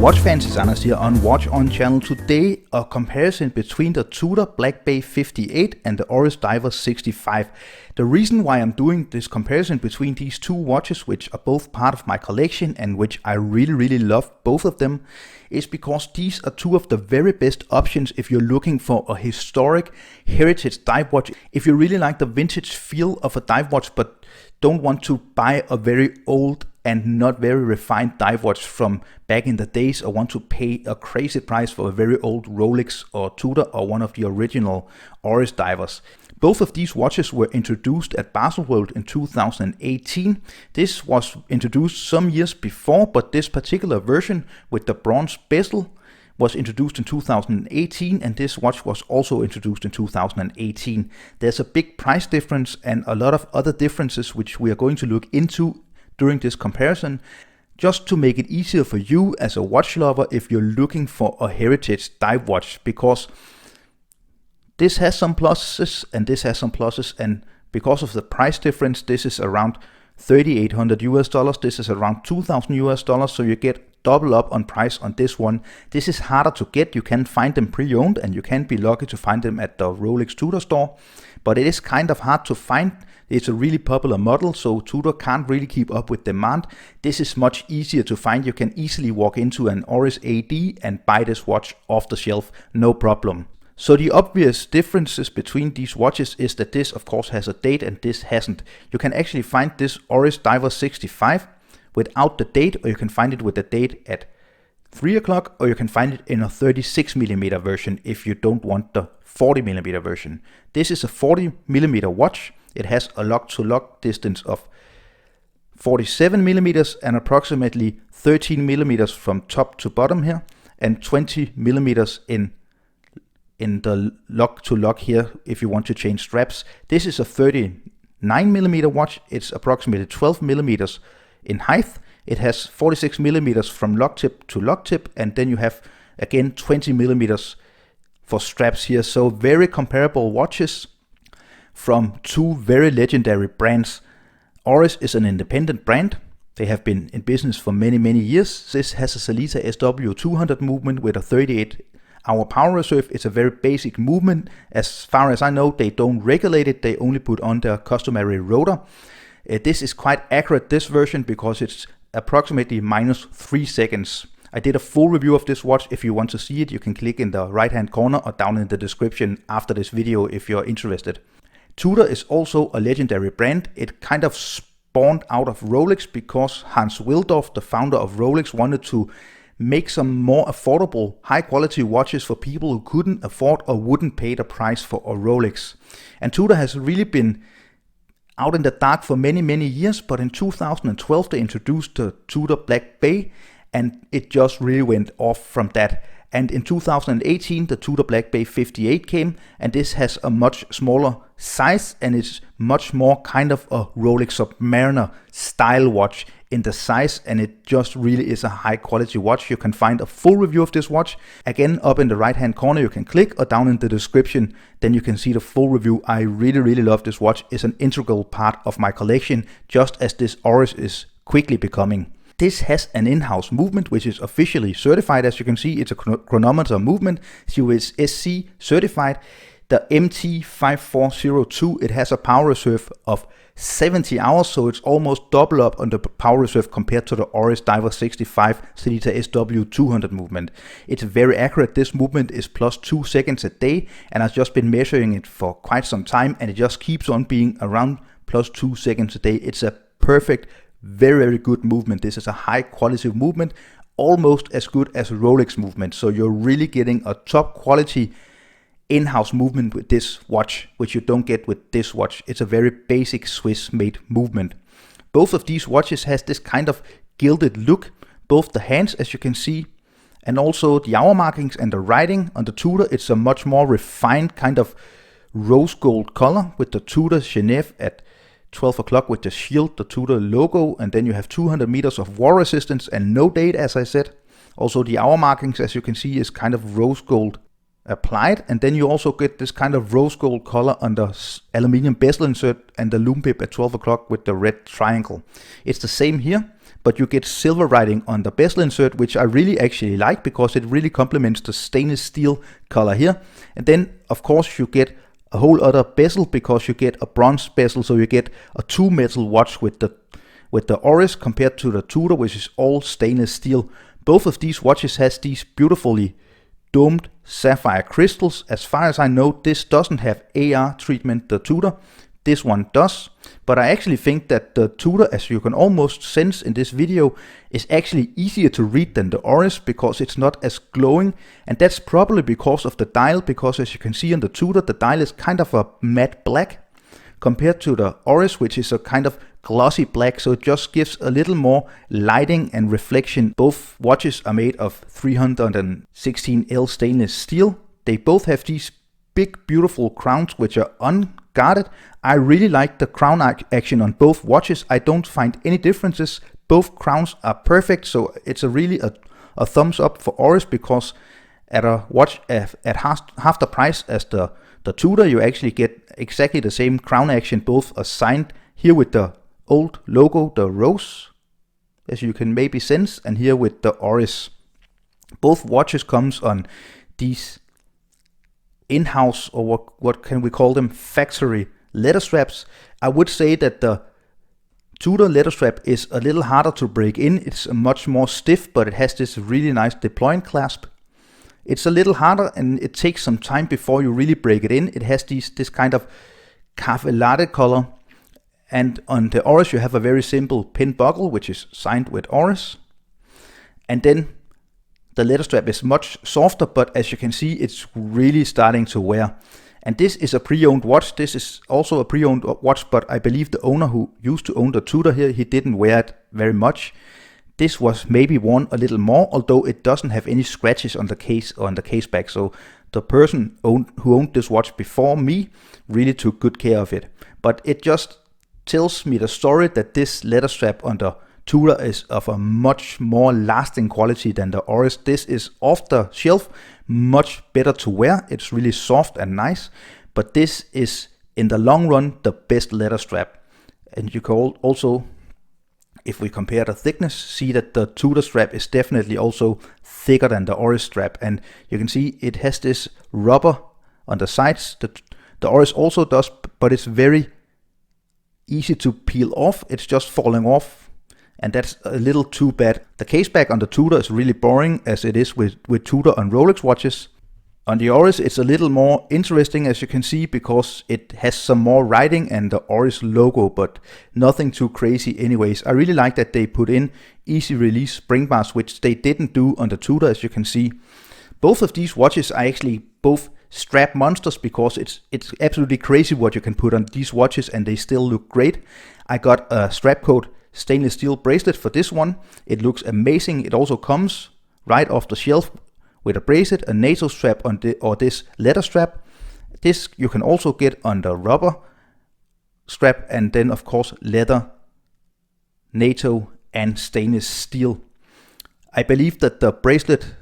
watch fans, it's Anders here on Watch On channel. Today, a comparison between the Tudor Black Bay 58 and the Oris Divers 65. The reason why I'm doing this comparison between these two watches, which are both part of my collection and which I really love both of them, is because these are two of the very best options if you're looking for a historic heritage dive watch. If you really like the vintage feel of a dive watch but don't want to buy a very old and not very refined dive watch from back in the days, or want to pay a crazy price for a very old Rolex or Tudor or one of the original Oris divers. Both of these watches were introduced at Baselworld in 2018. This was introduced some years before, but this particular version with the bronze bezel was introduced in 2018, and this watch was also introduced in 2018. There's a big price difference and a lot of other differences which we are going to look into during this comparison, just to make it easier for you as a watch lover if you're looking for a heritage dive watch, because this has some pluses and this has some pluses, and because of the price difference, this is around $3,800 US, this is around $2,000 US, so you get double up on price on this one. This is harder to get. You can find them pre-owned and you can be lucky to find them at the Rolex Tudor store, but it is kind of hard to find. It's a really popular model, so Tudor can't really keep up with demand. This is much easier to find. You can easily walk into an Oris AD and buy this watch off the shelf, no problem. So the obvious differences between these watches is that this of course has a date and this hasn't. You can actually find this Oris Divers 65 without the date, or you can find it with the date at 3 o'clock, or you can find it in a 36mm version if you don't want the 40mm version. This is a 40mm watch. It has a lock-to-lock distance of 47mm and approximately 13mm from top to bottom here, and 20mm in the lock-to-lock here if you want to change straps. This is a 39mm watch. It's approximately 12mm in height. It has 46mm from lock tip to lock tip, and then you have again 20mm for straps here. So very comparable watches from two very legendary brands. Oris is an independent brand. They have been in business for many years. This has a Sellita SW200 movement with a 38-hour power reserve. It's a very basic movement. As far as I know, they don't regulate it. They only put on their customary rotor. This is quite accurate, this version, because it's approximately -3 seconds. I did a full review of this watch. If you want to see it, you can click in the right hand corner or down in the description after this video if you're interested. Tudor is also a legendary brand. It kind of spawned out of Rolex because Hans Willdorf, the founder of Rolex, wanted to make some more affordable, high quality watches for people who couldn't afford or wouldn't pay the price for a Rolex. And Tudor has really been out in the dark for many years, but in 2012 they introduced the Tudor Black Bay, and it just really went off from that. And in 2018 the Tudor Black Bay 58 came, and this has a much smaller size and it's much more kind of a Rolex Submariner style watch in the size, and it just really is a high quality watch. You can find a full review of this watch again up in the right hand corner. You can click, or down in the description, then you can see the full review. I really love this watch. It's an integral part of my collection, just as this Oris is quickly becoming. This has an in-house movement which is officially certified. As you can see, it's a chronometer movement, so it's SC certified. The MT5402, it has a power reserve of 70 hours, so it's almost double up on the power reserve compared to the Oris Divers 65 Sellita SW200 movement. It's very accurate. This movement is +2 seconds a day, and I've just been measuring it for quite some time, and it just keeps on being around +2 seconds a day. It's a perfect, very good movement. This is a high quality movement, almost as good as a Rolex movement, so you're really getting a top quality in-house movement with this watch, which you don't get with this watch. It's a very basic Swiss-made movement. Both of these watches has this kind of gilded look, both the hands, as you can see, and also the hour markings and the writing. On the Tudor, it's a much more refined kind of rose gold color with the Tudor Genève at 12 o'clock with the shield, the Tudor logo, and then you have 200 meters of war resistance and no date, as I said. Also the hour markings, as you can see, is kind of rose gold applied, and then you also get this kind of rose gold color on the aluminium bezel insert and the lume pip at 12 o'clock with the red triangle. It's the same here, but you get silver writing on the bezel insert, which I really actually like because it really complements the stainless steel color here. And then of course you get a whole other bezel because you get a bronze bezel, so you get a 2-metal watch with the Oris compared to the Tudor, which is all stainless steel. Both of these watches has these beautifully domed sapphire crystals. As far as I know, this doesn't have AR treatment, the Tudor. This one does, but I actually think that the Tudor, as you can almost sense in this video, is actually easier to read than the Oris because it's not as glowing, and that's probably because of the dial, because as you can see on the Tudor, the dial is kind of a matte black compared to the Oris, which is a kind of glossy black, so it just gives a little more lighting and reflection. Both watches are made of 316L stainless steel. They both have these big beautiful crowns which are unguarded. I really like the crown action on both watches. I don't find any differences. Both crowns are perfect, so it's really a thumbs up for Oris, because at a watch at half the price as the Tudor, you actually get exactly the same crown action. Both are signed here with the old logo, the rose, as you can maybe sense, and here with the Oris. Both watches comes on these in-house, or what can we call them, factory leather straps. I would say that the Tudor leather strap is a little harder to break in. It's much more stiff, but it has this really nice deploying clasp. It's a little harder and it takes some time before you really break it in. It has this kind of cafe latte color. And on the Oris you have a very simple pin buckle, which is signed with Oris. And then the leather strap is much softer, but as you can see, it's really starting to wear. And this is a pre-owned watch. This is also a pre-owned watch, but I believe the owner who used to own the Tudor here, he didn't wear it very much. This was maybe worn a little more, although it doesn't have any scratches on the case or on the case back. So the person who owned this watch before me really took good care of it. But it just tells me the story that this leather strap on the Tudor is of a much more lasting quality than the Oris. This is off the shelf, much better to wear. It's really soft and nice, but this is in the long run the best leather strap. And you can also, if we compare the thickness, see that the Tudor strap is definitely also thicker than the Oris strap. And you can see it has this rubber on the sides. The Oris also does, but it's very easy to peel off. It's just falling off, and that's a little too bad. The case back on the Tudor is really boring, as it is with Tudor and Rolex watches. On the Oris it's a little more interesting, as you can see, because it has some more writing and the Oris logo, but nothing too crazy anyways. I really like that they put in easy release spring bars, which they didn't do on the Tudor, as you can see. Both of these watches are actually both strap monsters, because it's absolutely crazy what you can put on these watches and they still look great. I got a strap coat stainless steel bracelet for this one. It looks amazing. It also comes right off the shelf with a bracelet, a NATO strap or this leather strap. This you can also get on the rubber strap, and then of course leather, NATO and stainless steel. I believe that the bracelet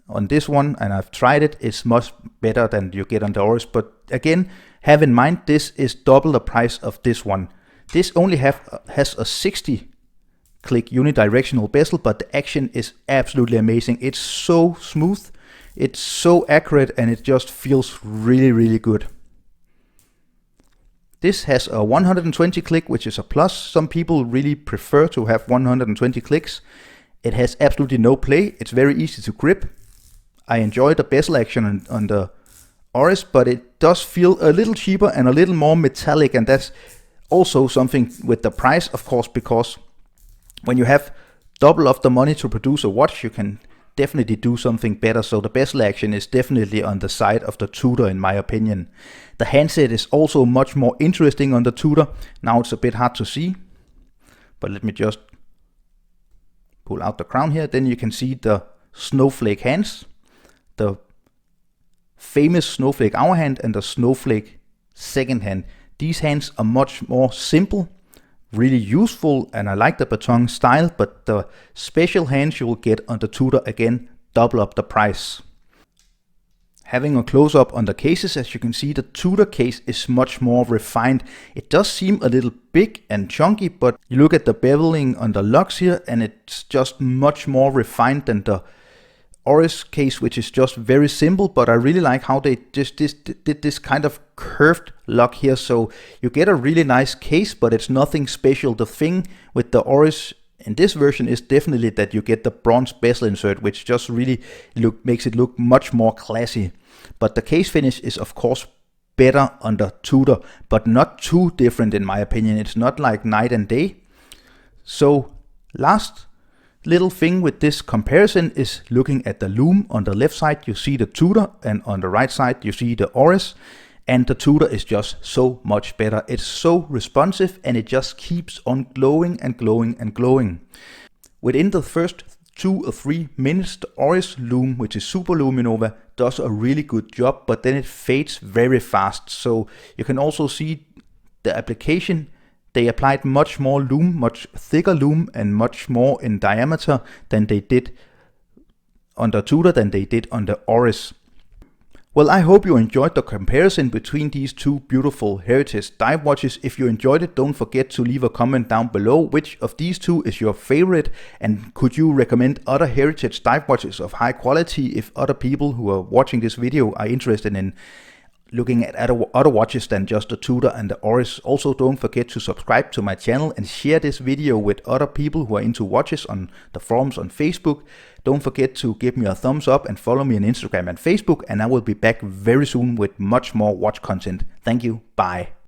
on this one, and I've tried it, is much better than you get on the Oris, but again, have in mind this is double the price of this one. This only has a 60 click unidirectional bezel, but the action is absolutely amazing. It's so smooth, it's so accurate, and it just feels really, really good. This has a 120 click, which is a plus. Some people really prefer to have 120 clicks. It has absolutely no play. It's very easy to grip. I enjoy the bezel action on the Oris, but it does feel a little cheaper and a little more metallic, and that's also something with the price, of course, because when you have double of the money to produce a watch, you can definitely do something better. So the bezel action is definitely on the side of the Tudor, in my opinion. The handset is also much more interesting on the Tudor. Now it's a bit hard to see, but let me just pull out the crown here. Then you can see the snowflake hands, the famous snowflake hour hand and the snowflake second hand. These hands are much more simple, really useful, and I like the baton style, but the special hands you will get on the Tudor, again, double up the price. Having a close-up on the cases, as you can see, the Tudor case is much more refined. It does seem a little big and chunky, but you look at the beveling on the locks here and it's just much more refined than the Oris case, which is just very simple, but I really like how they just did this kind of curved lock here, so you get a really nice case, but it's nothing special. The thing with the Oris in this version is definitely that you get the bronze bezel insert, which just really makes it look much more classy. But the case finish is of course better on the Tudor, but not too different in my opinion. It's not like night and day. So last little thing with this comparison is looking at the loom. On the left side you see the Tudor, and on the right side you see the Oris, and the Tudor is just so much better. It's so responsive and it just keeps on glowing and glowing and glowing. Within the first 2 or 3 minutes, the Oris loom, which is Super Luminova, does a really good job, but then it fades very fast. So you can also see the application. They applied much more loom, much thicker loom, and much more in diameter than they did on the Tudor than they did on the Oris. Well, I hope you enjoyed the comparison between these two beautiful heritage dive watches. If you enjoyed it, don't forget to leave a comment down below which of these two is your favorite, and could you recommend other heritage dive watches of high quality if other people who are watching this video are interested in looking at other watches than just the Tudor and the Oris. Also, don't forget to subscribe to my channel and share this video with other people who are into watches on the forums on Facebook. Don't forget to give me a thumbs up and follow me on Instagram and Facebook, and I will be back very soon with much more watch content. Thank you. Bye.